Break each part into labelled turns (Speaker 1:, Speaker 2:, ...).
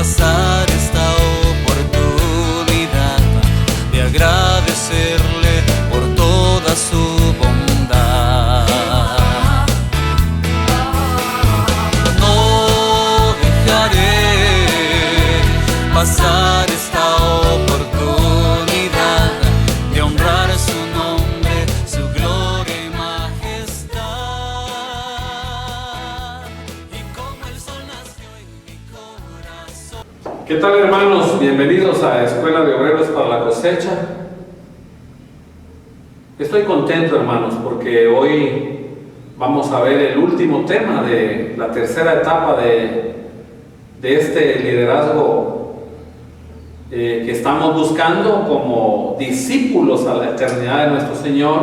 Speaker 1: pasar esta oportunidad de agradecerle por toda su bondad. No dejaré pasar esta oportunidad de honrar su nombre, su gloria y majestad. Y como el sol nació en mi corazón.
Speaker 2: ¿Qué tal, hermanos? Bienvenidos a Escuela de Obreros para la Cosecha. Estoy contento, hermanos, porque hoy vamos a ver el último tema de la tercera etapa de este liderazgo que estamos buscando como discípulos a la eternidad de nuestro Señor,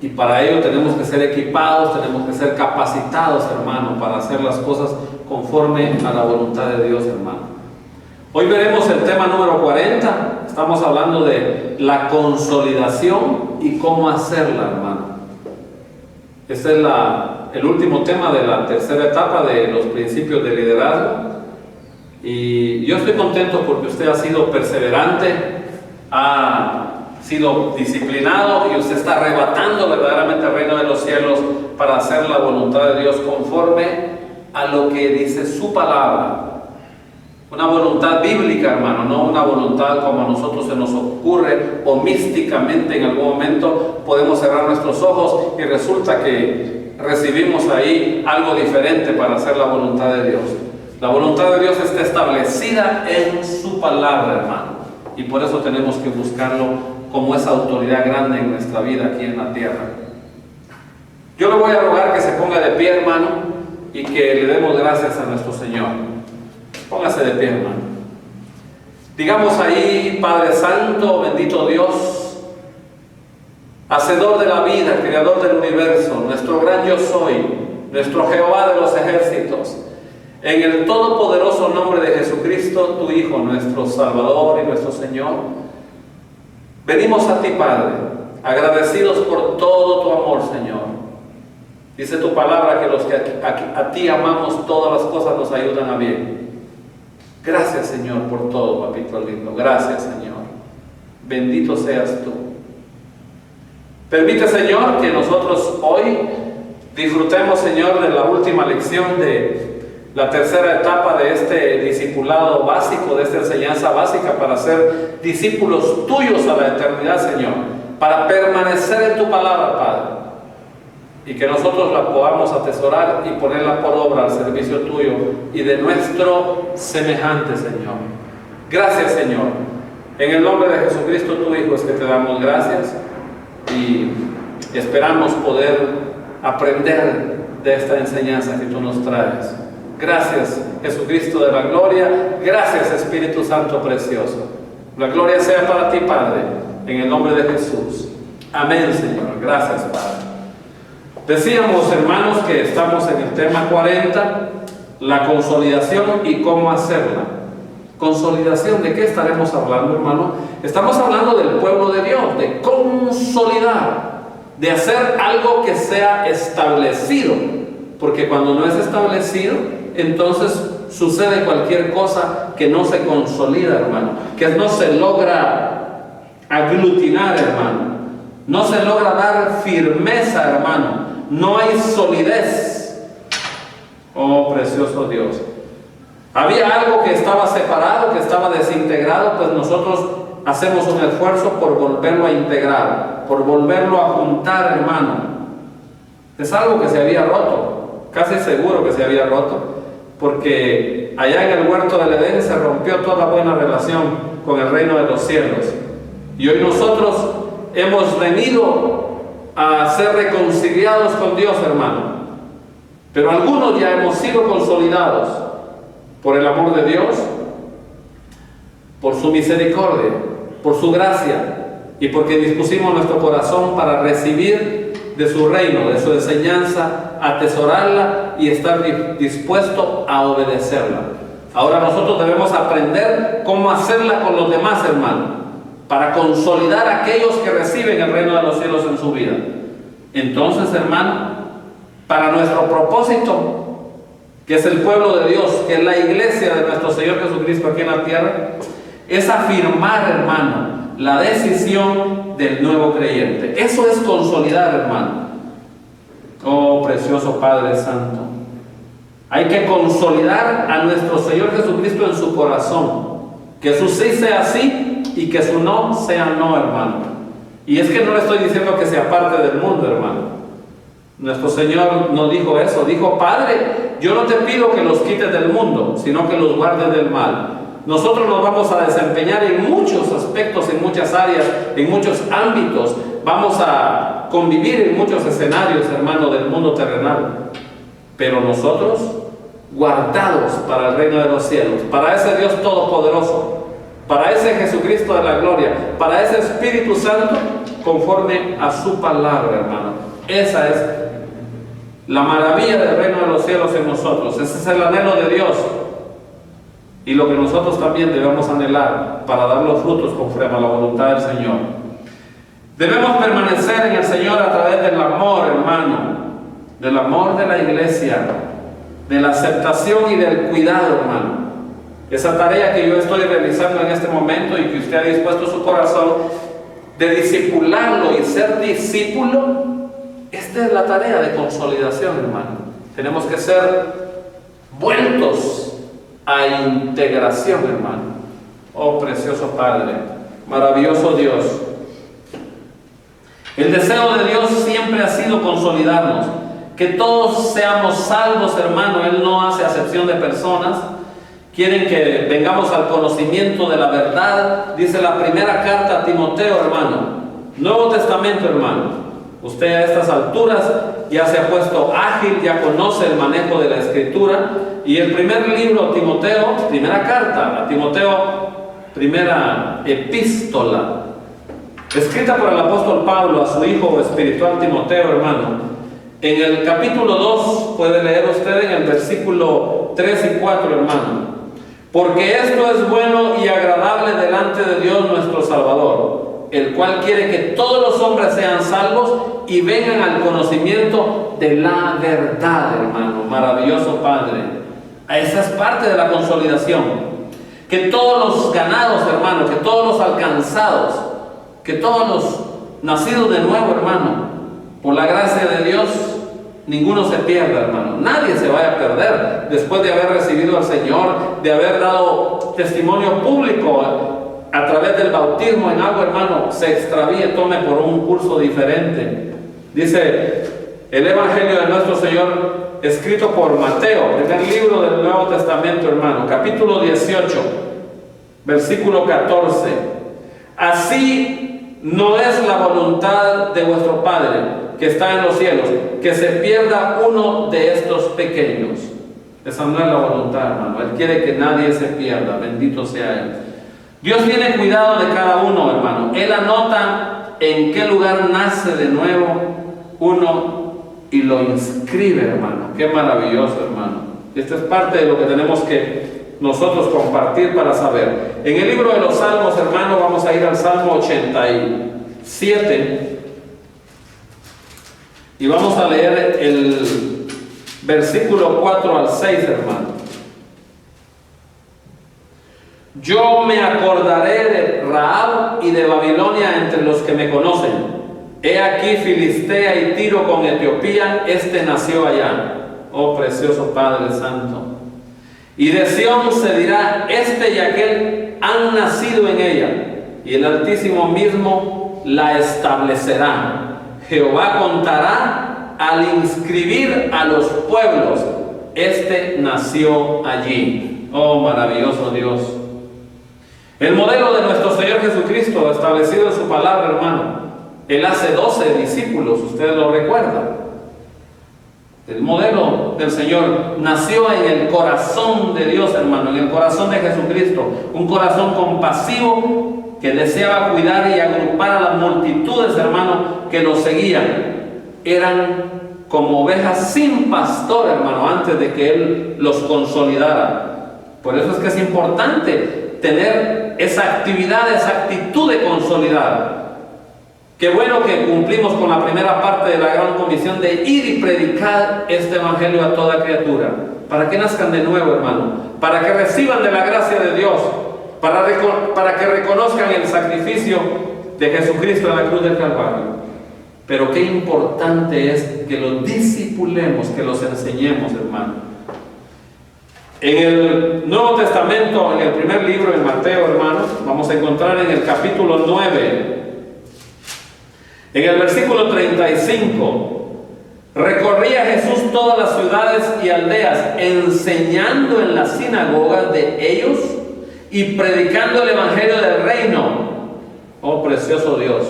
Speaker 2: y para ello tenemos que ser equipados, tenemos que ser capacitados, hermano, para hacer las cosas conforme a la voluntad de Dios, hermano. Hoy veremos el tema número 40. Estamos hablando de la consolidación y cómo hacerla, hermano. Este es el último tema de la tercera etapa de los principios de liderazgo. Y yo estoy contento porque usted ha sido perseverante, ha sido disciplinado y usted está arrebatando verdaderamente el reino de los cielos para hacer la voluntad de Dios conforme a lo que dice su palabra. Una voluntad bíblica, hermano, no una voluntad como a nosotros se nos ocurre o místicamente en algún momento podemos cerrar nuestros ojos y resulta que recibimos ahí algo diferente para hacer la voluntad de Dios. La voluntad de Dios está establecida en su palabra, hermano, y por eso tenemos que buscarlo como esa autoridad grande en nuestra vida aquí en la tierra. Yo le voy a rogar que se ponga de pie, hermano, y que le demos gracias a nuestro Señor. Póngase de pie, hermano. Digamos ahí: Padre Santo, bendito Dios, hacedor de la vida, creador del universo, nuestro gran yo soy, nuestro Jehová de los ejércitos, en el todopoderoso nombre de Jesucristo, tu Hijo, nuestro Salvador y nuestro Señor, venimos a ti, Padre, agradecidos por todo tu amor, Señor. Dice tu palabra que los que a ti amamos, todas las cosas nos ayudan a bien. Gracias, Señor, por todo, papito lindo. Gracias, Señor. Bendito seas tú. Permite, Señor, que nosotros hoy disfrutemos, Señor, de la última lección de la tercera etapa de este discipulado básico, de esta enseñanza básica para ser discípulos tuyos a la eternidad, Señor, para permanecer en tu palabra, Padre, y que nosotros la podamos atesorar y ponerla por obra al servicio tuyo y de nuestro semejante, Señor. Gracias, Señor. En el nombre de Jesucristo, tu Hijo, es que te damos gracias y esperamos poder aprender de esta enseñanza que tú nos traes. Gracias, Jesucristo de la gloria. Gracias, Espíritu Santo precioso. La gloria sea para ti, Padre, en el nombre de Jesús. Amén, Señor. Gracias, Padre. Decíamos, hermanos, que estamos en el tema 40, la consolidación y cómo hacerla. Consolidación, ¿de qué estaremos hablando, hermano? Estamos hablando del pueblo de Dios, de consolidar, de hacer algo que sea establecido, porque cuando no es establecido, entonces sucede cualquier cosa que no se consolida, hermano, que no se logra aglutinar, hermano, no se logra dar firmeza, hermano. No hay solidez. Oh, precioso Dios. Había algo que estaba separado, que estaba desintegrado, pues nosotros hacemos un esfuerzo por volverlo a integrar, por volverlo a juntar, hermano. Es algo que se había roto, casi seguro que se había roto, porque allá en el huerto del Edén se rompió toda buena relación con el reino de los cielos. Y hoy nosotros hemos venido a ser reconciliados con Dios, hermano. Pero algunos ya hemos sido consolidados por el amor de Dios, por su misericordia, por su gracia y porque dispusimos nuestro corazón para recibir de su reino, de su enseñanza, atesorarla y estar dispuesto a obedecerla. Ahora nosotros debemos aprender cómo hacerla con los demás, hermano, para consolidar a aquellos que reciben el reino de los cielos en su vida. Entonces, hermano, para nuestro propósito que es el pueblo de Dios, que es la iglesia de nuestro Señor Jesucristo aquí en la tierra, es afirmar, hermano, la decisión del nuevo creyente. Eso es consolidar, hermano. Oh, precioso Padre Santo. Hay que consolidar a nuestro Señor Jesucristo en su corazón. Que su sí sea sí y que su no sea no, hermano. Y es que no le estoy diciendo que se aparte del mundo, hermano. Nuestro Señor no dijo eso. Dijo: Padre, yo no te pido que los quites del mundo, sino que los guardes del mal. Nosotros nos vamos a desempeñar en muchos aspectos, en muchas áreas, en muchos ámbitos. Vamos a convivir en muchos escenarios, hermano, del mundo terrenal. Pero nosotros, guardados para el reino de los cielos, para ese Dios todopoderoso, para ese Jesucristo de la gloria, para ese Espíritu Santo, conforme a su palabra, hermano. Esa es la maravilla del reino de los cielos en nosotros. Ese es el anhelo de Dios. Y lo que nosotros también debemos anhelar para dar los frutos conforme a la voluntad del Señor. Debemos permanecer en el Señor a través del amor, hermano, del amor de la iglesia, de la aceptación y del cuidado, hermano. Esa tarea que yo estoy realizando en este momento y que usted ha dispuesto su corazón de discipularlo y ser discípulo, esta es la tarea de consolidación, hermano. Tenemos que ser vueltos a integración, hermano. Oh, precioso Padre, maravilloso Dios. El deseo de Dios siempre ha sido consolidarnos, que todos seamos salvos, hermano. Él no hace acepción de personas. Quieren que vengamos al conocimiento de la verdad. Dice la primera carta a Timoteo, hermano, Nuevo Testamento, hermano. Usted a estas alturas ya se ha puesto ágil, ya conoce el manejo de la Escritura. Y el primer libro, Timoteo, primera carta a Timoteo, primera epístola, escrita por el apóstol Pablo a su hijo espiritual Timoteo, hermano. En el capítulo 2, puede leer usted en el versículo 3 y 4, hermano. Porque esto es bueno y agradable delante de Dios nuestro Salvador, el cual quiere que todos los hombres sean salvos y vengan al conocimiento de la verdad, hermano. Maravilloso Padre. Esa es parte de la consolidación. Que todos los ganados, hermano, que todos los alcanzados, que todos los nacidos de nuevo, hermano, por la gracia de Dios, ninguno se pierda, hermano. Nadie se vaya a perder después de haber recibido al Señor, de haber dado testimonio público a través del bautismo en agua, hermano, se extravíe, tome por un curso diferente. Dice el Evangelio de nuestro Señor, escrito por Mateo, primer libro del Nuevo Testamento, hermano, capítulo 18, versículo 14. Así no es la voluntad de vuestro Padre que está en los cielos, que se pierda uno de estos pequeños. Esa no es la voluntad, hermano. Él quiere que nadie se pierda, bendito sea Él. Dios tiene cuidado de cada uno, hermano. Él anota en qué lugar nace de nuevo uno y lo inscribe, hermano. Qué maravilloso, hermano. Esto es parte de lo que tenemos que nosotros compartir para saber. En el libro de los Salmos, hermano, vamos a ir al Salmo 87 y vamos a leer el versículo 4 al 6, hermano. Yo me acordaré de Rahab y de Babilonia entre los que me conocen. He aquí Filistea y Tiro con Etiopía, este nació allá. Oh, precioso Padre Santo. Y de Sión se dirá, este y aquel han nacido en ella, y el Altísimo mismo la establecerá. Jehová contará al inscribir a los pueblos, este nació allí. Oh, maravilloso Dios. El modelo de nuestro Señor Jesucristo establecido en su palabra, hermano. Él hace 12 discípulos, ustedes lo recuerdan. El modelo del Señor nació en el corazón de Dios, hermano, en el corazón de Jesucristo. Un corazón compasivo que deseaba cuidar y agrupar a las multitudes, hermano, que lo seguían. Eran como ovejas sin pastor, hermano, antes de que Él los consolidara. Por eso es que es importante tener esa actividad, esa actitud de consolidar. Qué bueno que cumplimos con la primera parte de la gran comisión de ir y predicar este evangelio a toda criatura. para que nazcan de nuevo, hermano, para que reciban de la gracia de Dios, para que reconozcan el sacrificio de Jesucristo en la cruz del Calvario. Pero qué importante es que los discipulemos, que los enseñemos, hermano. En el Nuevo Testamento, en el primer libro de Mateo, hermanos, vamos a encontrar en el capítulo 9, en el versículo 35, recorría Jesús todas las ciudades y aldeas, enseñando en las sinagogas de ellos y predicando el evangelio del reino. Oh, precioso Dios.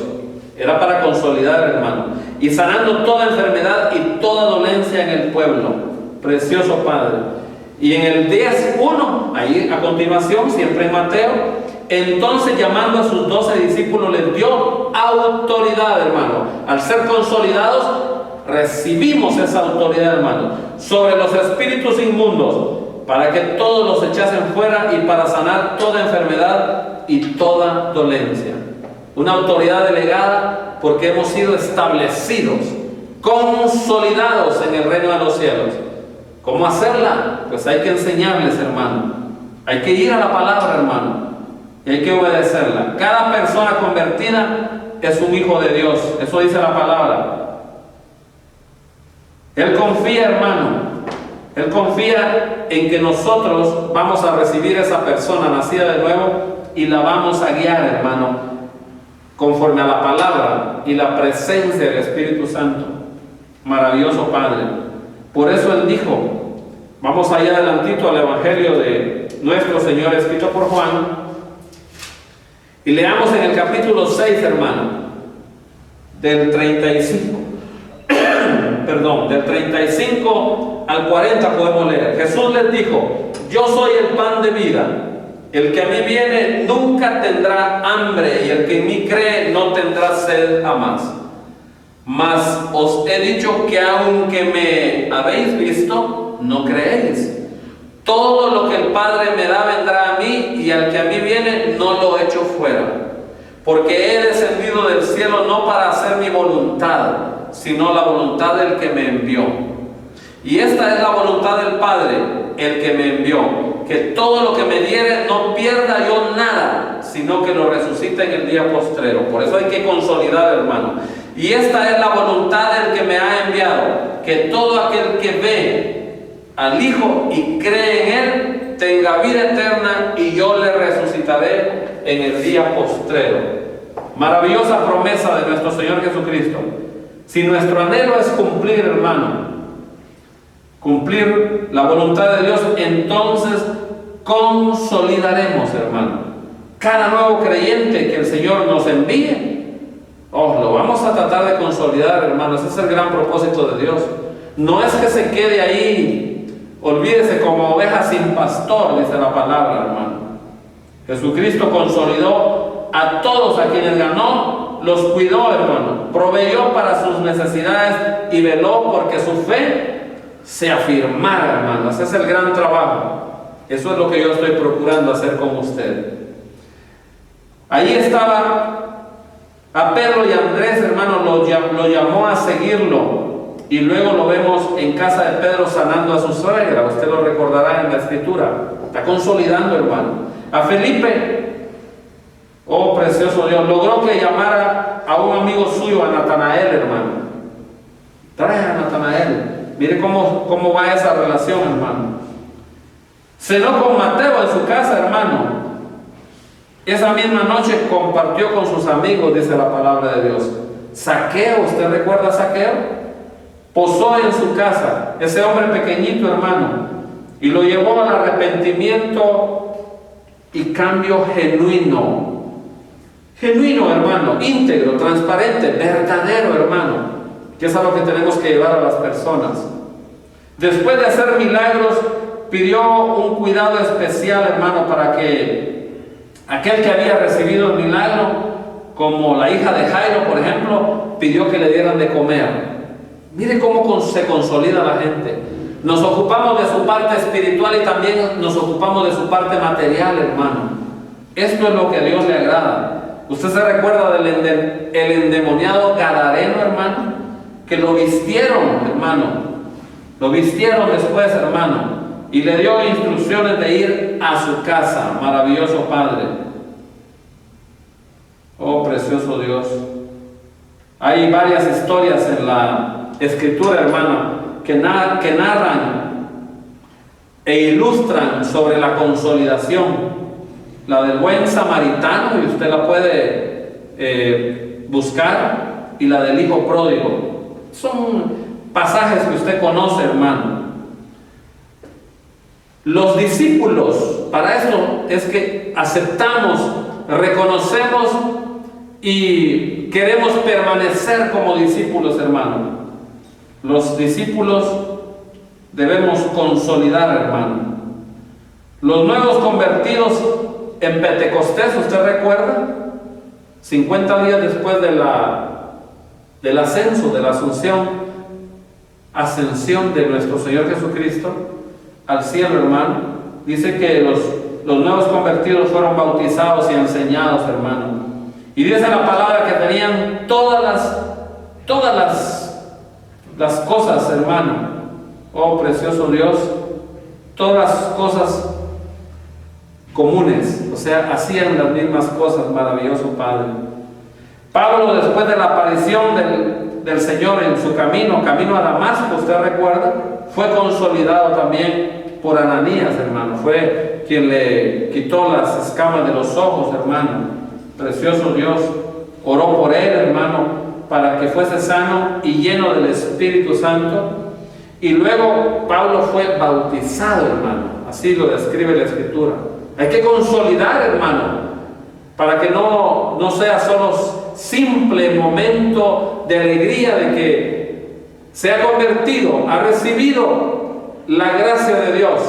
Speaker 2: Era para consolidar, hermano, y sanando toda enfermedad y toda dolencia en el pueblo. Precioso Padre. Y en el 10:1, ahí a continuación, siempre en Mateo, entonces llamando a sus 12 discípulos les dio autoridad, hermano. Al ser consolidados, recibimos esa autoridad, hermano, sobre los espíritus inmundos, para que todos los echasen fuera y para sanar toda enfermedad y toda dolencia. Una autoridad delegada porque hemos sido establecidos, consolidados en el reino de los cielos. ¿Cómo hacerla? Pues hay que enseñarles, hermano. Hay que ir a la palabra, hermano, y hay que obedecerla. Cada persona convertida es un hijo de Dios. Eso dice la palabra. Él confía, hermano. Él confía en que nosotros vamos a recibir a esa persona nacida de nuevo y la vamos a guiar, hermano, conforme a la palabra y la presencia del Espíritu Santo. Maravilloso Padre. Por eso Él dijo, vamos allá adelantito al Evangelio de nuestro Señor escrito por Juan, y leamos en el capítulo 6, hermano, del 35, del 35 al 40 podemos leer. Jesús les dijo, yo soy el pan de vida. El que a mí viene nunca tendrá hambre, y el que en mí cree no tendrá sed jamás. Mas os he dicho que aunque me habéis visto, no creéis. Todo lo que el Padre me da vendrá a mí, y al que a mí viene no lo echo fuera. Porque he descendido del cielo no para hacer mi voluntad, sino la voluntad del que me envió. Y esta es la voluntad del Padre, el que me envió, que todo lo que me diere no pierda yo nada, sino que lo resucite en el día postrero. Por eso hay que consolidar, hermano. Y esta es la voluntad del que me ha enviado, que todo aquel que ve al Hijo y cree en Él tenga vida eterna, y yo le resucitaré en el día postrero. Maravillosa promesa de nuestro Señor Jesucristo. Si nuestro anhelo es cumplir, hermano, cumplir la voluntad de Dios, entonces consolidaremos, hermano, cada nuevo creyente que el Señor nos envíe. Lo vamos a tratar de consolidar, hermanos. Ese es el gran propósito de Dios. No es que se quede ahí, olvídese, como oveja sin pastor, dice la palabra, hermano. Jesucristo consolidó a todos a quienes ganó, los cuidó, hermano, proveyó para sus necesidades y veló porque su fe se afirmara, hermano. Ese es el gran trabajo. Eso es lo que yo estoy procurando hacer con usted. Ahí estaba a Pedro y Andrés, hermano, lo llamó a seguirlo. Y luego lo vemos en casa de Pedro sanando a su suegra. Usted lo recordará en la escritura. Está consolidando, hermano. A Felipe, oh precioso Dios, logró que llamara a un amigo suyo, a Natanael, hermano. Trae a Natanael. Mire cómo va esa relación, hermano. Cenó con Mateo en su casa, hermano. Esa misma noche compartió con sus amigos, dice la palabra de Dios. Zaqueo, ¿usted recuerda a Zaqueo? Posó en su casa, ese hombre pequeñito, hermano, y lo llevó al arrepentimiento y cambio genuino. Genuino, hermano, íntegro, transparente, verdadero, hermano, que es a lo que tenemos que llevar a las personas. Después de hacer milagros, pidió un cuidado especial, hermano, para que aquel que había recibido el milagro, como la hija de Jairo, por ejemplo, pidió que le dieran de comer. Mire cómo se consolida la gente. Nos ocupamos de su parte espiritual y también nos ocupamos de su parte material, hermano. Esto es lo que a Dios le agrada. ¿Usted se recuerda del endemoniado gadareno, hermano? Que lo vistieron, hermano. Lo vistieron después, hermano. y le dio instrucciones de ir a su casa. Maravilloso Padre. Oh, precioso Dios. Hay varias historias en la Escritura, hermana, que narran e ilustran sobre la consolidación. La del buen samaritano, y usted la puede buscar, y la del hijo pródigo. Son pasajes que usted conoce, hermano. Los discípulos, para esto es que aceptamos, reconocemos y queremos permanecer como discípulos, hermano. Los discípulos debemos consolidar, hermano. Los nuevos convertidos en Pentecostés, ¿usted recuerda? 50 días después del ascenso, de la ascensión de nuestro Señor Jesucristo al cielo, hermano. Dice que los nuevos convertidos fueron bautizados y enseñados, hermano. Y dice la palabra que tenían todas las cosas, hermano. Oh, precioso Dios. Todas las cosas comunes, o sea, hacían las mismas cosas. Maravilloso Padre. Pablo, después de la aparición del Señor en su camino a Damasco, usted recuerda, fue consolidado también por Ananías, hermano. Fue quien le quitó las escamas de los ojos, hermano. Precioso Dios. Oró por él, hermano, para que fuese sano y lleno del Espíritu Santo. Y luego Pablo fue bautizado, hermano. Así lo describe la Escritura. Hay que consolidar, hermano, para que no sea solo simple momento de alegría de que se ha convertido, ha recibido la gracia de Dios.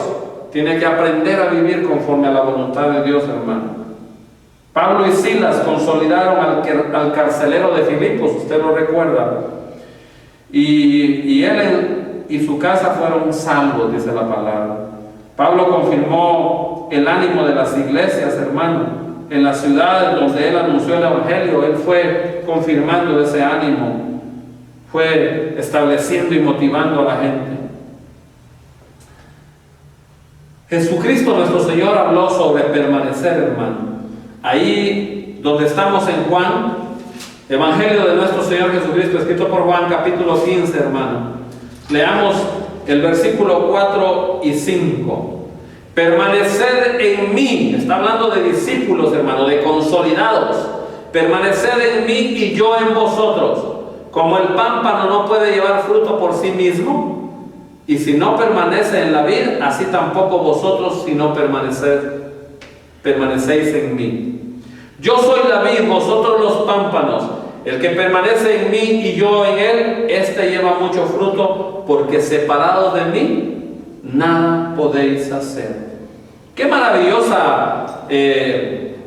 Speaker 2: Tiene que aprender a vivir conforme a la voluntad de Dios, hermano. Pablo y Silas consolidaron al carcelero de Filipos, usted lo recuerda, y él y su casa fueron salvos, dice la palabra. Pablo confirmó el ánimo de las iglesias, hermano, en las ciudades donde él anunció el Evangelio. Él fue confirmando ese ánimo, fue estableciendo y motivando a la gente. Jesucristo nuestro Señor habló sobre permanecer, hermano. Ahí donde estamos en Juan, Evangelio de nuestro Señor Jesucristo, escrito por Juan, capítulo 15, hermano. Leamos el versículo 4 y 5. Permaneced en mí. Está hablando de discípulos, hermano, de consolidados. Permaneced en mí y yo en vosotros. Como el pámpano no puede llevar fruto por sí mismo, y si no permanece en la vid, así tampoco vosotros si no permanecéis en mí. Yo soy la vid, vosotros los pámpanos. El que permanece en mí y yo en él, éste lleva mucho fruto, porque separados de mí, nada podéis hacer. Qué maravillosa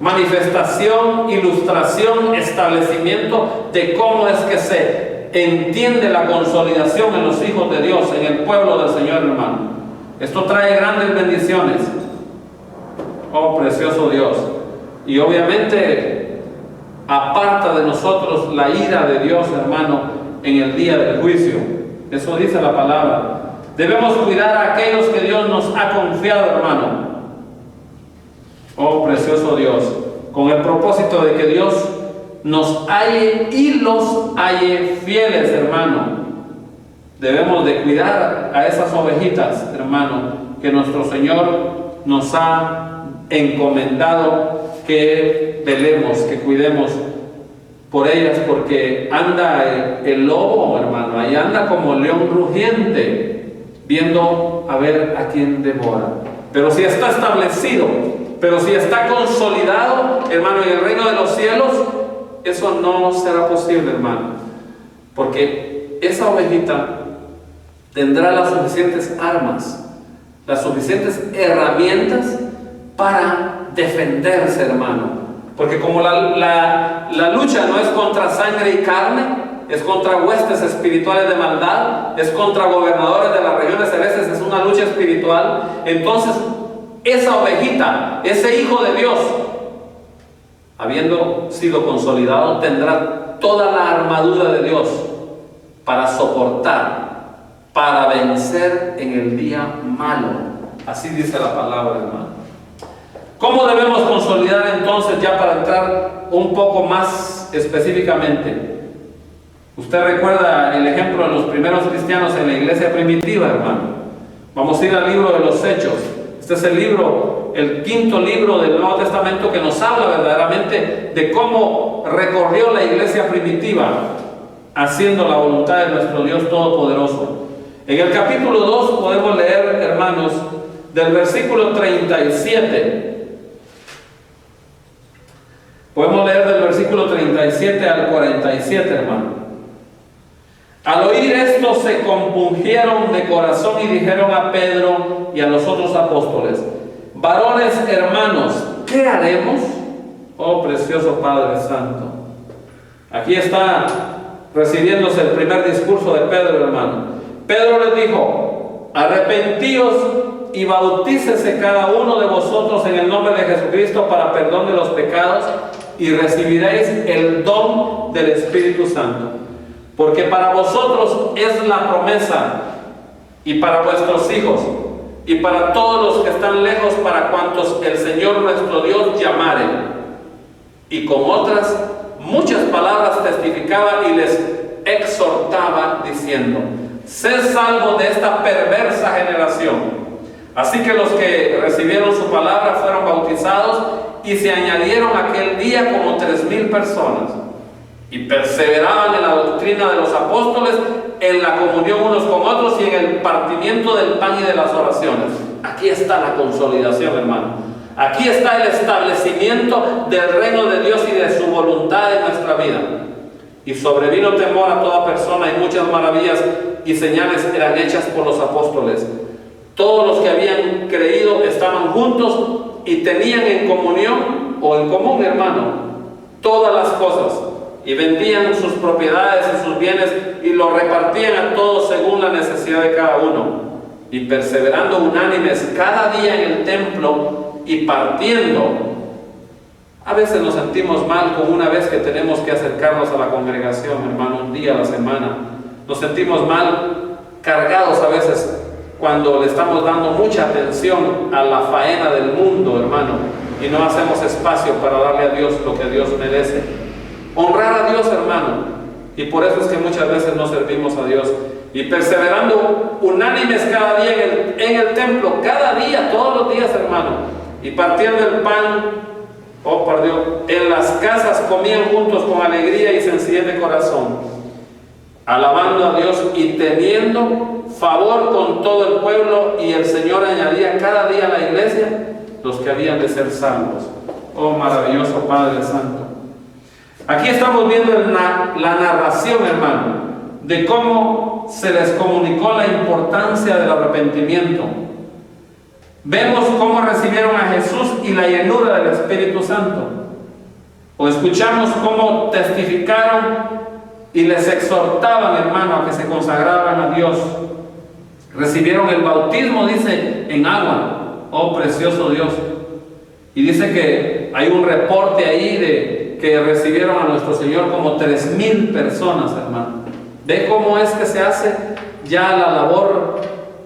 Speaker 2: manifestación, ilustración, establecimiento de cómo es que se entiende la consolidación en los hijos de Dios, en el pueblo del Señor, hermano. Esto trae grandes bendiciones. Oh, precioso Dios. Y obviamente aparta de nosotros la ira de Dios, hermano, en el día del juicio. Eso dice la palabra. Debemos cuidar a aquellos que Dios nos ha confiado, hermano. Oh, precioso Dios, con el propósito de que Dios nos halle y los halle fieles, hermano. Debemos de cuidar a esas ovejitas, hermano, que nuestro Señor nos ha encomendado que velemos, que cuidemos por ellas, porque anda el lobo, hermano, ahí anda como león rugiente, viendo a ver a quién devora. Pero si está establecido, pero si está consolidado, hermano, en el reino de los cielos, eso no será posible, hermano, porque esa ovejita tendrá las suficientes armas, las suficientes herramientas para defenderse, hermano. Porque como la lucha no es contra sangre y carne, es contra huestes espirituales de maldad, es contra gobernadores de las regiones celestes, es una lucha espiritual. Entonces esa ovejita, ese hijo de Dios, habiendo sido consolidado, tendrá toda la armadura de Dios para soportar, para vencer en el día malo. Así dice la palabra, hermano. ¿Cómo debemos consolidar entonces, ya para entrar un poco más específicamente? Usted recuerda el ejemplo de los primeros cristianos en la iglesia primitiva, hermano. Vamos a ir al libro de los Hechos. Este es el libro, el quinto libro del Nuevo Testamento, que nos habla verdaderamente de cómo recorrió la iglesia primitiva haciendo la voluntad de nuestro Dios Todopoderoso. En el capítulo 2 podemos leer, hermanos, del versículo 37. Podemos leer del versículo 37 al 47, hermano. Al oír esto se compungieron de corazón y dijeron a Pedro y a los otros apóstoles: varones hermanos, ¿qué haremos? Oh precioso Padre Santo. Aquí está recibiéndose el primer discurso de Pedro, hermano. Pedro les dijo: arrepentíos y bautícese cada uno de vosotros en el nombre de Jesucristo para perdón de los pecados, y recibiréis el don del Espíritu Santo. Porque para vosotros es la promesa, y para vuestros hijos, y para todos los que están lejos, para cuantos el Señor nuestro Dios llamare. Y con otras muchas palabras testificaba y les exhortaba, diciendo: sed salvos de esta perversa generación. Así que los que recibieron su palabra fueron bautizados, y se añadieron aquel día como 3,000 personas. Y perseveraban en la doctrina de los apóstoles, en la comunión unos con otros y en el partimiento del pan y de las oraciones. Aquí está la consolidación, hermano. Aquí está el establecimiento del reino de Dios y de su voluntad en nuestra vida. Y sobrevino temor a toda persona, y muchas maravillas y señales eran hechas por los apóstoles. Todos los que habían creído estaban juntos y tenían en comunión, o en común, hermano, todas las cosas, y vendían sus propiedades y sus bienes y los repartían a todos según la necesidad de cada uno, y perseverando unánimes cada día en el templo y partiendo. A veces nos sentimos mal con una vez que tenemos que acercarnos a la congregación, hermano, un día a la semana. Nos sentimos mal, cargados a veces, cuando le estamos dando mucha atención a la faena del mundo, hermano, y no hacemos espacio para darle a Dios lo que Dios merece. Honrar a Dios, hermano. Y por eso es que muchas veces no servimos a Dios. Y perseverando unánimes cada día en el templo, cada día, todos los días, hermano. Y partiendo el pan, oh por Dios, en las casas comían juntos con alegría y sencillez de corazón, alabando a Dios y teniendo favor con todo el pueblo, y el Señor añadía cada día a la iglesia los que habían de ser salvos. Oh maravilloso Padre Santo. Aquí estamos viendo la narración, hermano, de cómo se les comunicó la importancia del arrepentimiento. Vemos cómo recibieron a Jesús y la llenura del Espíritu Santo. O escuchamos cómo testificaron y les exhortaban, hermano, a que se consagraran a Dios. Recibieron el bautismo, dice, en agua. Oh precioso Dios. Y dice que hay un reporte ahí de que recibieron a nuestro Señor como 3,000 personas, hermano. ¿Ve cómo es que se hace ya la labor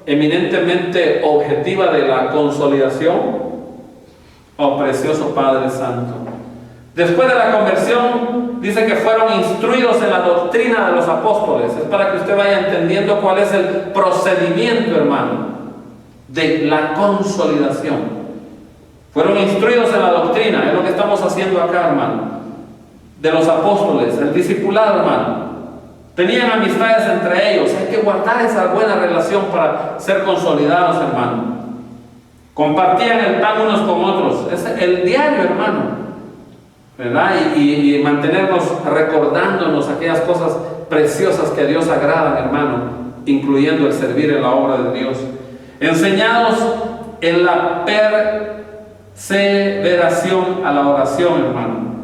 Speaker 2: eminentemente objetiva de la consolidación? Oh precioso Padre Santo. Después de la conversión, dice que fueron instruidos en la doctrina de los apóstoles. Es para que usted vaya entendiendo cuál es el procedimiento, hermano, de la consolidación. Fueron instruidos en la doctrina, es lo que estamos haciendo acá, hermano, de los apóstoles, el discipulado, hermano. Tenían amistades entre ellos. Hay que guardar esa buena relación para ser consolidados, hermano. Compartían el pan unos con otros. Es el diario, hermano, ¿verdad? Y mantenernos recordándonos aquellas cosas preciosas que a Dios agradan, hermano, incluyendo el servir en la obra de Dios. Enseñados en la perseveración a la oración, hermano.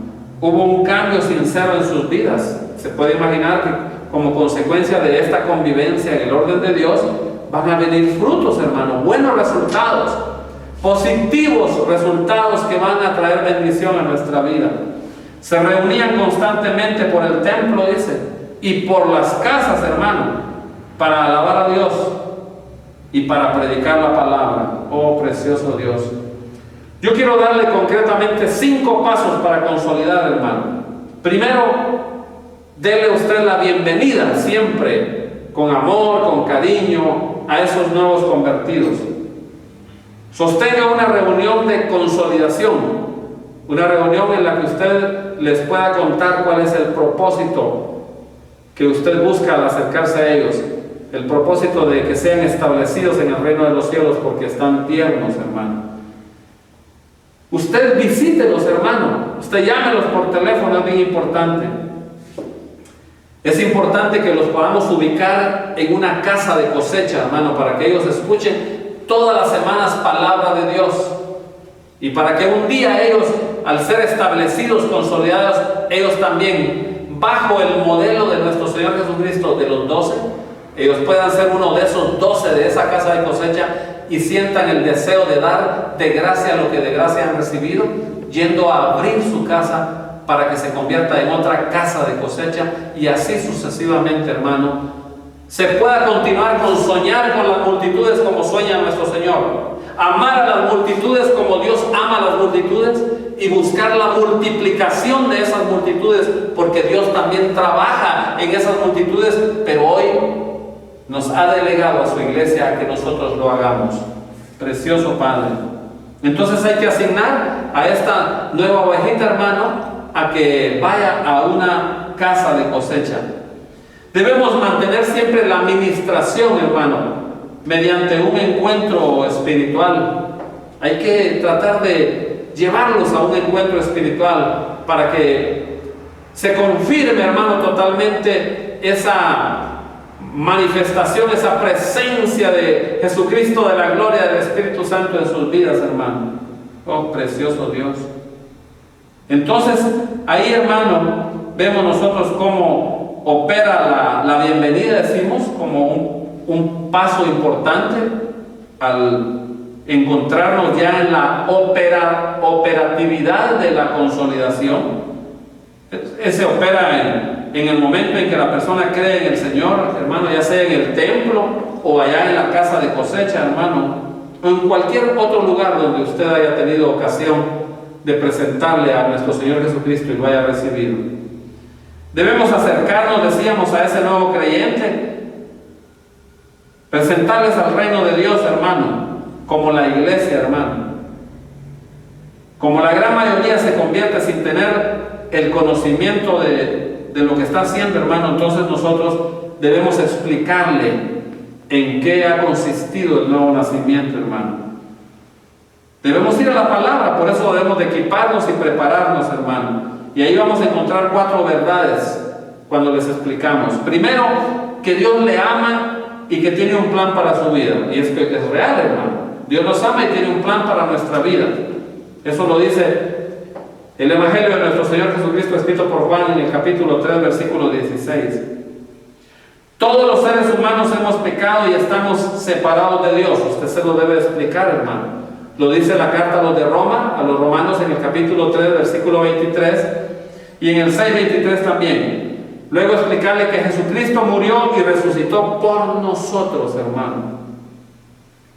Speaker 2: Hubo un cambio sincero en sus vidas. Se puede imaginar que como consecuencia de esta convivencia en el orden de Dios van a venir frutos, hermano, buenos resultados, positivos resultados que van a traer bendición a nuestra vida. Se reunían constantemente por el templo, dice, y por las casas, hermano, para alabar a Dios. y para predicar la palabra. Oh, precioso Dios. Yo quiero darle concretamente 5 pasos para consolidar, hermano. Primero, dele usted la bienvenida siempre, con amor, con cariño, a esos nuevos convertidos. Sostenga una reunión de consolidación, una reunión en la que usted les pueda contar cuál es el propósito que usted busca al acercarse a ellos, el propósito de que sean establecidos en el reino de los cielos porque están tiernos, hermano. Usted visítelos, hermano, usted llámelos por teléfono, es bien importante. Es importante que los podamos ubicar en una casa de cosecha, hermano, para que ellos escuchen todas las semanas palabra de Dios. Y para que un día ellos, al ser establecidos, consolidados, ellos también, bajo el modelo de nuestro Señor Jesucristo, de los 12, ellos puedan ser uno de esos 12 de esa casa de cosecha y sientan el deseo de dar de gracia lo que de gracia han recibido, yendo a abrir su casa para que se convierta en otra casa de cosecha, y así sucesivamente, hermano, se pueda continuar con soñar con las multitudes como sueña nuestro Señor, amar a las multitudes como Dios ama a las multitudes, y buscar la multiplicación de esas multitudes, porque Dios también trabaja en esas multitudes, pero hoy nos ha delegado a su iglesia a que nosotros lo hagamos. Precioso Padre. Entonces hay que asignar a esta nueva ovejita, hermano, a que vaya a una casa de cosecha. Debemos mantener siempre la administración, hermano, mediante un encuentro espiritual. Hay que tratar de llevarlos a un encuentro espiritual para que se confirme, hermano, totalmente esa manifestación, esa presencia de Jesucristo, de la gloria del Espíritu Santo en sus vidas, hermano. Oh, precioso Dios. Entonces, ahí, hermano, vemos nosotros cómo opera la bienvenida, decimos, como un paso importante al encontrarnos ya en la operatividad de la consolidación. Ese opera en el momento en que la persona cree en el Señor, hermano, ya sea en el templo o allá en la casa de cosecha, hermano, o en cualquier otro lugar donde usted haya tenido ocasión de presentarle a nuestro Señor Jesucristo y lo haya recibido. Debemos acercarnos, decíamos, a ese nuevo creyente, presentarles al reino de Dios, hermano, como la iglesia, hermano. Como la gran mayoría se convierte sin tener el conocimiento de lo que está haciendo, hermano, entonces nosotros debemos explicarle en qué ha consistido el nuevo nacimiento, hermano. Debemos ir a la palabra, por eso debemos de equiparnos y prepararnos, hermano. Y ahí vamos a encontrar 4 verdades cuando les explicamos. Primero, que Dios le ama y que tiene un plan para su vida. Y es que es real, hermano. Dios nos ama y tiene un plan para nuestra vida. Eso lo dice el Evangelio de nuestro Señor Jesucristo, escrito por Juan en el capítulo 3, versículo 16. Todos los seres humanos hemos pecado y estamos separados de Dios. Usted se lo debe explicar, hermano. Lo dice la carta a los de Roma, a los romanos, en el capítulo 3, versículo 23, y en el 6:23 también. Luego explicarle que Jesucristo murió y resucitó por nosotros, hermano.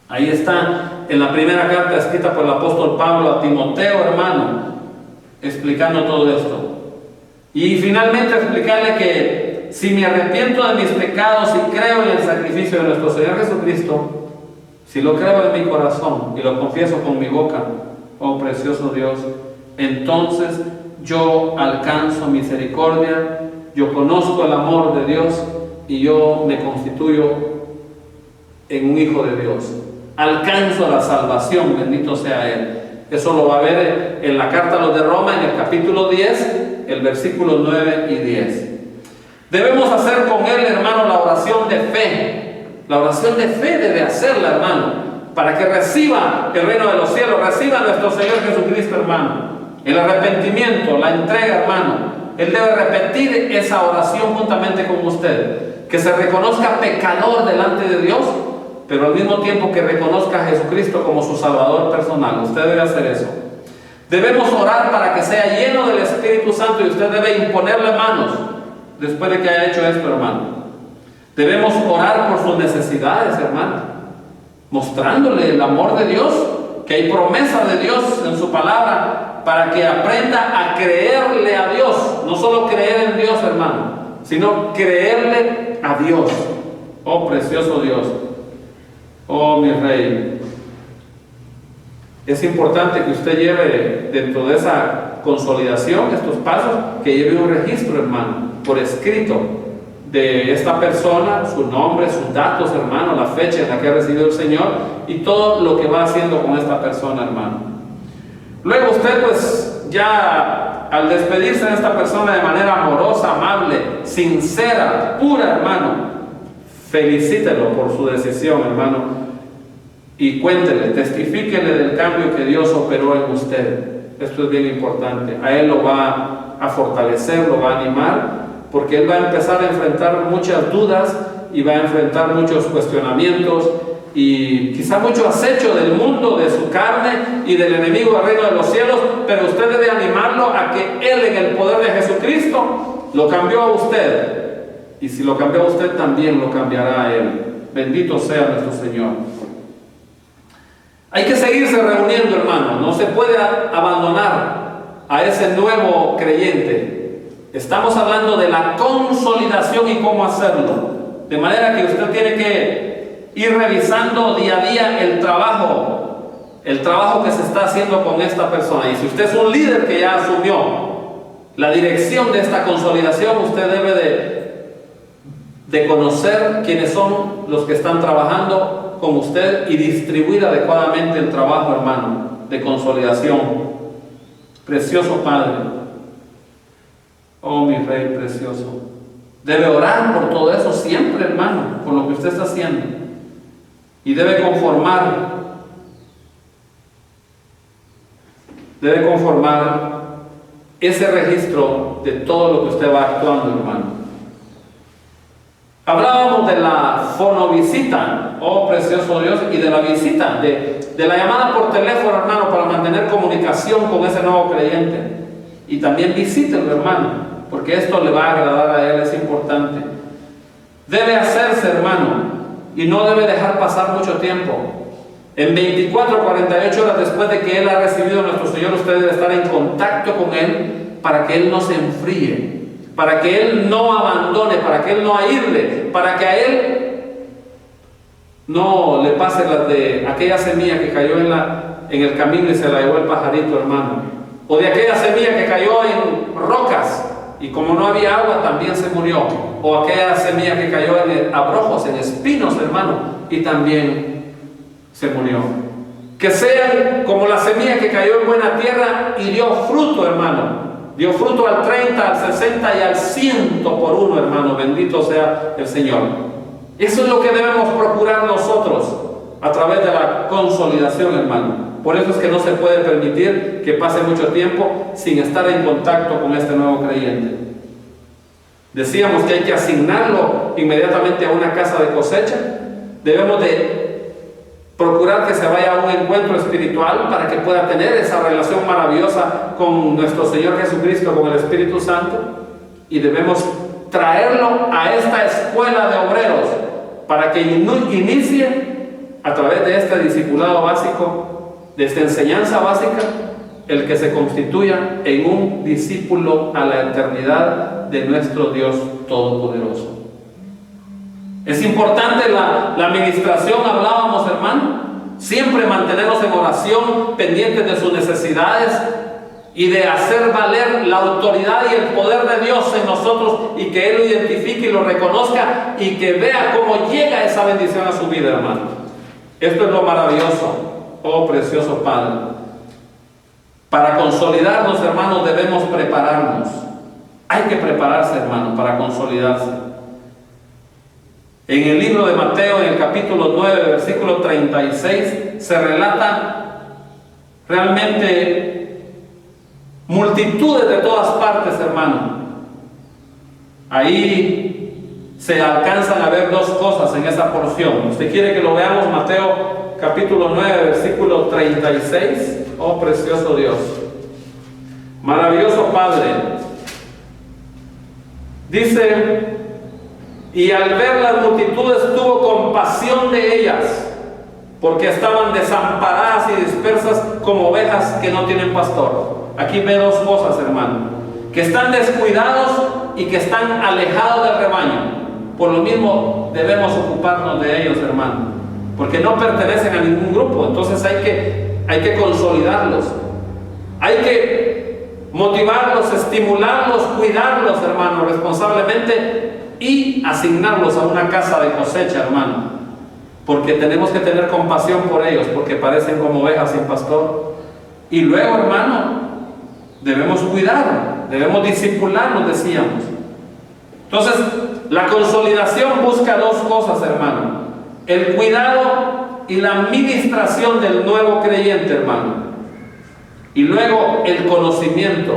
Speaker 2: Ahí está en la primera carta escrita por el apóstol Pablo a Timoteo, hermano, explicando todo esto. Y finalmente explicarle que si me arrepiento de mis pecados y creo en el sacrificio de nuestro Señor Jesucristo, si lo creo en mi corazón y lo confieso con mi boca, oh precioso Dios, entonces yo alcanzo misericordia, yo conozco el amor de Dios y yo me constituyo en un hijo de Dios. Alcanzo la salvación, bendito sea Él. Eso lo va a ver en la carta a los de Roma, en el capítulo 10, el versículo 9 y 10. Debemos hacer con Él, hermano, la oración de fe. La oración de fe debe hacerla, hermano, para que reciba el reino de los cielos, reciba a nuestro Señor Jesucristo, hermano. El arrepentimiento, la entrega, hermano. Él debe repetir esa oración juntamente con usted. Que se reconozca pecador delante de Dios, pero al mismo tiempo que reconozca a Jesucristo como su Salvador personal. Usted debe hacer eso. Debemos orar para que sea lleno del Espíritu Santo y usted debe imponerle manos después de que haya hecho esto, hermano. Debemos orar por sus necesidades, hermano. mostrándole el amor de Dios, que hay promesa de Dios en su palabra, para que aprenda a creerle a Dios. No solo creer en Dios, hermano, sino creerle a Dios. Oh, precioso Dios. Oh, mi Rey. Es importante que usted lleve dentro de esa consolidación, estos pasos, que lleve un registro, hermano, por escrito, de esta persona, su nombre, sus datos, hermano, la fecha en la que ha recibido el Señor y todo lo que va haciendo con esta persona, hermano. Luego usted, pues, ya al despedirse de esta persona de manera amorosa, amable, sincera, pura, hermano, felicítelo por su decisión, hermano, y cuéntele, testifíquele del cambio que Dios operó en usted. Esto es bien importante. A él lo va a fortalecer, lo va a animar, porque él va a empezar a enfrentar muchas dudas y va a enfrentar muchos cuestionamientos y quizá mucho acecho del mundo, de su carne y del enemigo del reino de los cielos, pero usted debe animarlo a que él, en el poder de Jesucristo, lo cambió a usted, y si lo cambió a usted, también lo cambiará a él. Bendito sea nuestro Señor. Hay que seguirse reuniendo, hermano. No se puede abandonar a ese nuevo creyente. Estamos hablando de la consolidación y cómo hacerlo. De manera que usted tiene que ir revisando día a día el trabajo que se está haciendo con esta persona. Y si usted es un líder que ya asumió la dirección de esta consolidación, usted debe de conocer quiénes son los que están trabajando con usted y distribuir adecuadamente el trabajo, hermano, de consolidación. Precioso Padre, oh mi Rey precioso, debe orar por todo eso siempre, hermano, por lo que usted está haciendo, y debe conformar ese registro de todo lo que usted va actuando, hermano. Hablábamos de la fonovisita, oh precioso Dios, y de la visita, de la llamada por teléfono, hermano, para mantener comunicación con ese nuevo creyente. Y también visítelo, hermano, porque esto le va a agradar a él, es importante. Debe hacerse, hermano, y no debe dejar pasar mucho tiempo. En 24 o 48 horas después de que él ha recibido a nuestro Señor, usted debe estar en contacto con él para que él no se enfríe, para que él no abandone, para que él no aísle, para que a él no le pase las de aquella semilla que cayó en el camino y se la llevó el pajarito, hermano, o de aquella semilla que cayó en rocas y como no había agua también se murió, o aquella semilla que cayó en abrojos, en espinos, hermano, y también se murió. Que sean como la semilla que cayó en buena tierra y dio fruto, hermano. Dio fruto al 30, al 60 y al 100 por uno, hermano. Bendito sea el Señor. Eso es lo que debemos procurar nosotros a través de la consolidación, hermano. Por eso es que no se puede permitir que pase mucho tiempo sin estar en contacto con este nuevo creyente. Decíamos que hay que asignarlo inmediatamente a una casa de cosecha. Debemos de procurar que se vaya a un encuentro espiritual para que pueda tener esa relación maravillosa con nuestro Señor Jesucristo, con el Espíritu Santo, y debemos traerlo a esta escuela de obreros para que inicie a través de este discipulado básico, de esta enseñanza básica, el que se constituya en un discípulo a la eternidad de nuestro Dios Todopoderoso. Es importante la administración, hablábamos, hermano, siempre mantenernos en oración, pendientes de sus necesidades y de hacer valer la autoridad y el poder de Dios en nosotros, y que Él lo identifique y lo reconozca y que vea cómo llega esa bendición a su vida, hermano. Esto es lo maravilloso, oh precioso Padre. Para consolidarnos, hermanos, debemos prepararnos. Hay que prepararse, hermano, para consolidarse. En el libro de Mateo, en el capítulo 9, versículo 36, se relata realmente multitudes de todas partes, hermano. Ahí se alcanzan a ver dos cosas en esa porción. ¿Usted quiere que lo veamos? Mateo capítulo 9, versículo 36. Oh, precioso Dios. Maravilloso Padre. Dice: y al ver las multitudes tuvo compasión de ellas, porque estaban desamparadas y dispersas como ovejas que no tienen pastor. Aquí ve dos cosas, hermano: que están descuidados y que están alejados del rebaño. Por lo mismo debemos ocuparnos de ellos, hermano, porque no pertenecen a ningún grupo. Entonces hay que consolidarlos, hay que motivarlos, estimularlos, cuidarlos, hermano, responsablemente, y asignarlos a una casa de cosecha, hermano, porque tenemos que tener compasión por ellos, porque parecen como ovejas sin pastor. Y luego, hermano, debemos cuidar, debemos discipularlos, decíamos. Entonces, la consolidación busca dos cosas, hermano: el cuidado y la administración del nuevo creyente, hermano, y luego el conocimiento,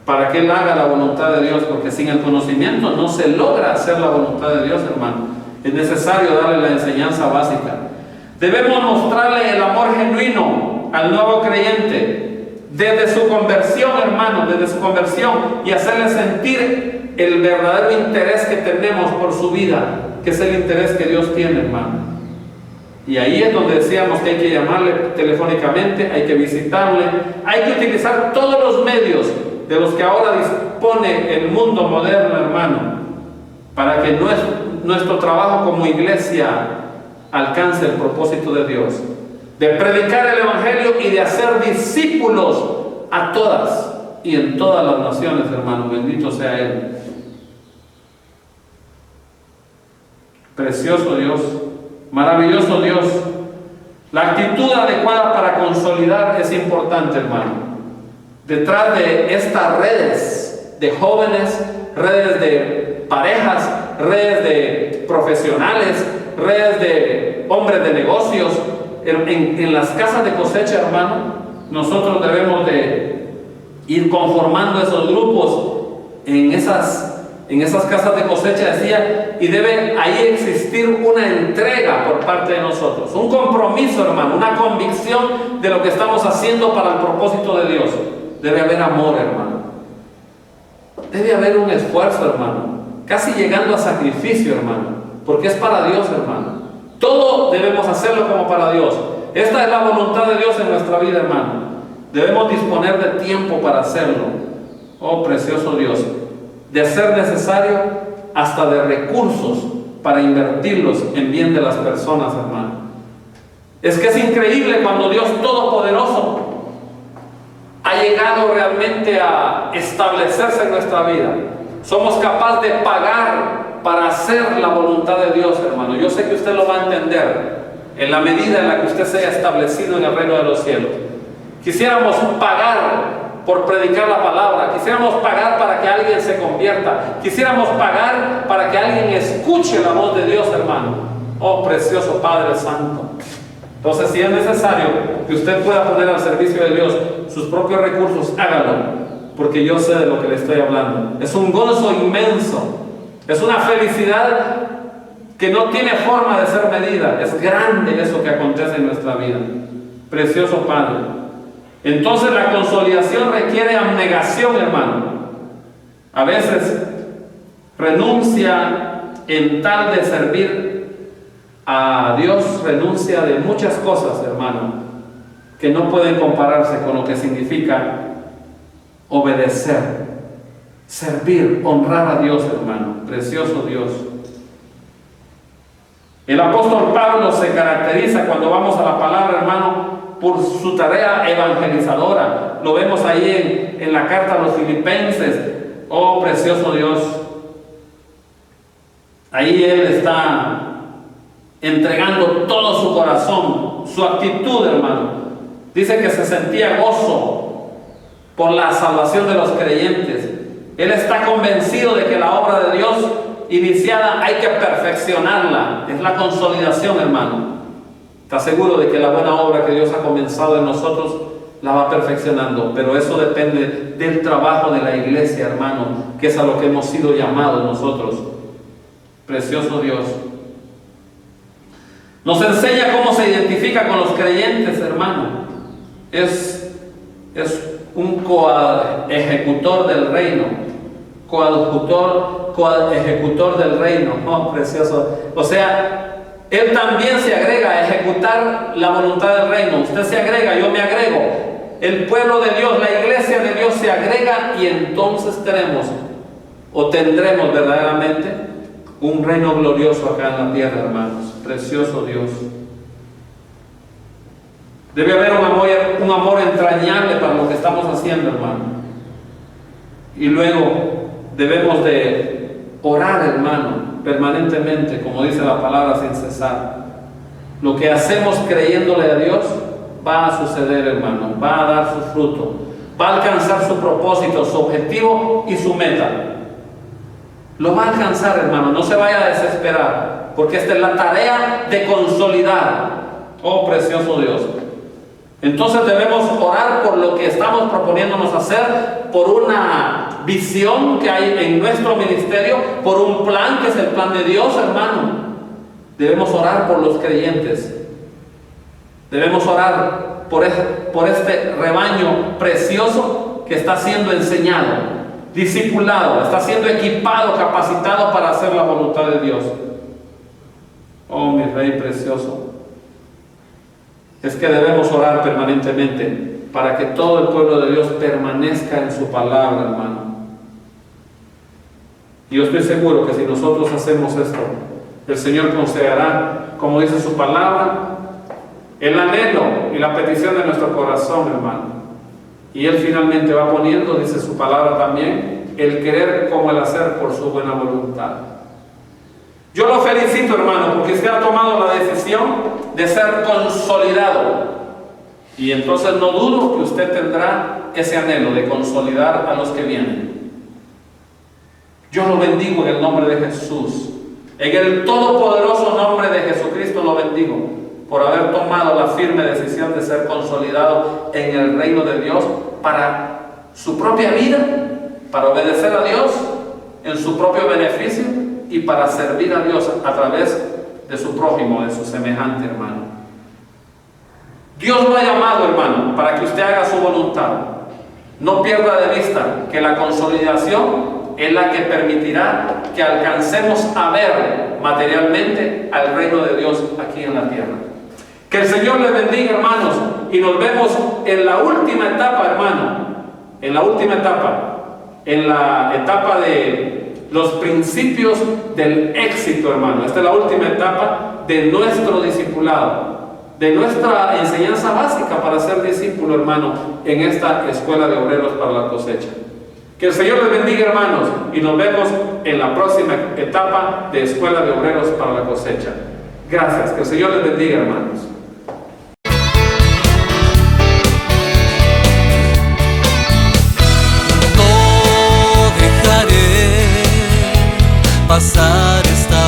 Speaker 2: para que él haga la voluntad de Dios, porque sin el conocimiento no se logra hacer la voluntad de Dios, hermano. Es necesario darle la enseñanza básica. Debemos mostrarle el amor genuino al nuevo creyente desde su conversión, hermano, desde su conversión, y hacerle sentir el verdadero interés que tenemos por su vida, que es el interés que Dios tiene, hermano. Y ahí es donde decíamos que hay que llamarle telefónicamente, hay que visitarle, hay que utilizar todos los medios de los que ahora dispone el mundo moderno, hermano, para que nuestro trabajo como iglesia alcance el propósito de Dios, de predicar el Evangelio y de hacer discípulos a todas y en todas las naciones, hermano. Bendito sea Él. Precioso Dios, maravilloso Dios. La actitud adecuada para consolidar es importante, hermano. Detrás de estas redes de jóvenes, redes de parejas, redes de profesionales, redes de hombres de negocios, en las casas de cosecha, hermano, nosotros debemos de ir conformando esos grupos en esas casas de cosecha, decía, y debe ahí existir una entrega por parte de nosotros, un compromiso, hermano, una convicción de lo que estamos haciendo para el propósito de Dios. Debe haber amor, hermano. Debe haber un esfuerzo, hermano, casi llegando a sacrificio, hermano, porque es para Dios, hermano. Todo debemos hacerlo como para Dios. Esta es la voluntad de Dios en nuestra vida, hermano. Debemos disponer de tiempo para hacerlo. Oh, precioso Dios. De ser necesario, hasta de recursos para invertirlos en bien de las personas, hermano. Es que es increíble cuando Dios Todopoderoso ha llegado realmente a establecerse en nuestra vida. Somos capaces de pagar para hacer la voluntad de Dios, hermano. Yo sé que usted lo va a entender en la medida en la que usted se haya establecido en el reino de los cielos. Quisiéramos pagar por predicar la palabra, quisiéramos pagar para que alguien se convierta, quisiéramos pagar para que alguien escuche la voz de Dios, hermano. Oh, precioso Padre Santo. Entonces, si es necesario que usted pueda poner al servicio de Dios sus propios recursos, hágalo, porque yo sé de lo que le estoy hablando. Es un gozo inmenso, es una felicidad que no tiene forma de ser medida. Es grande eso que acontece en nuestra vida. Precioso Padre. Entonces la consolidación requiere abnegación, hermano. A veces renuncia en tal de servir a Dios, renuncia de muchas cosas, hermano, que no pueden compararse con lo que significa obedecer, servir, honrar a Dios, hermano. Precioso Dios. El apóstol Pablo se caracteriza, cuando vamos a la palabra, hermano, por su tarea evangelizadora. Lo vemos ahí en la carta a los Filipenses. Oh, precioso Dios. Ahí él está entregando todo su corazón, su actitud, hermano. Dice que se sentía gozo por la salvación de los creyentes. Él está convencido de que la obra de Dios iniciada hay que perfeccionarla. Es la consolidación, hermano. Está seguro de que la buena obra que Dios ha comenzado en nosotros la va perfeccionando, pero eso depende del trabajo de la iglesia, hermano, que es a lo que hemos sido llamados nosotros. Precioso Dios. Nos enseña cómo se identifica con los creyentes, hermano. Es un coejecutor del reino, coejecutor del reino. Oh, precioso. O sea, él también se agrega a ejecutar ejecutar la voluntad del reino. Usted se agrega, yo me agrego. El pueblo de Dios, la iglesia de Dios se agrega y entonces tenemos o tendremos verdaderamente un reino glorioso acá en la tierra, hermanos. Precioso Dios. Debe haber un amor entrañable para lo que estamos haciendo, hermano. Y luego debemos de orar, hermano, permanentemente, como dice la palabra, sin cesar. Lo que hacemos creyéndole a Dios va a suceder, hermano, va a dar su fruto, va a alcanzar su propósito, su objetivo y su meta. Lo va a alcanzar, hermano, no se vaya a desesperar, porque esta es la tarea de consolidar. Oh, precioso Dios. Entonces debemos orar por lo que estamos proponiéndonos hacer, por una visión que hay en nuestro ministerio, por un plan que es el plan de Dios, hermano. Debemos orar por los creyentes. Debemos orar por este rebaño precioso que está siendo enseñado, discipulado, está siendo equipado, capacitado para hacer la voluntad de Dios. Oh, mi Rey precioso. Es que debemos orar permanentemente para que todo el pueblo de Dios permanezca en su palabra, hermano. Y yo estoy seguro que si nosotros hacemos esto, el Señor concederá, como dice su palabra, el anhelo y la petición de nuestro corazón, hermano. Y Él finalmente va poniendo, dice su palabra también, el querer como el hacer por su buena voluntad. Yo lo felicito, hermano, porque usted ha tomado la decisión de ser consolidado. Y entonces no dudo que usted tendrá ese anhelo de consolidar a los que vienen. Yo lo bendigo en el nombre de Jesús. En el todopoderoso nombre de Jesucristo lo bendigo por haber tomado la firme decisión de ser consolidado en el reino de Dios para su propia vida, para obedecer a Dios en su propio beneficio y para servir a Dios a través de su prójimo, de su semejante, hermano. Dios lo ha llamado, hermano, para que usted haga su voluntad. No pierda de vista que la consolidación es la que permitirá que alcancemos a ver materialmente al reino de Dios aquí en la tierra. Que el Señor les bendiga, hermanos, y nos vemos en la última etapa, hermano, en la última etapa, en la etapa de los principios del éxito, hermano. Esta es la última etapa de nuestro discipulado, de nuestra enseñanza básica para ser discípulo, hermano, en esta escuela de obreros para la cosecha. Que el Señor les bendiga, hermanos, y nos vemos en la próxima etapa de escuela de obreros para la cosecha. Gracias. Que el Señor les bendiga, hermanos.
Speaker 1: No dejaré pasar esta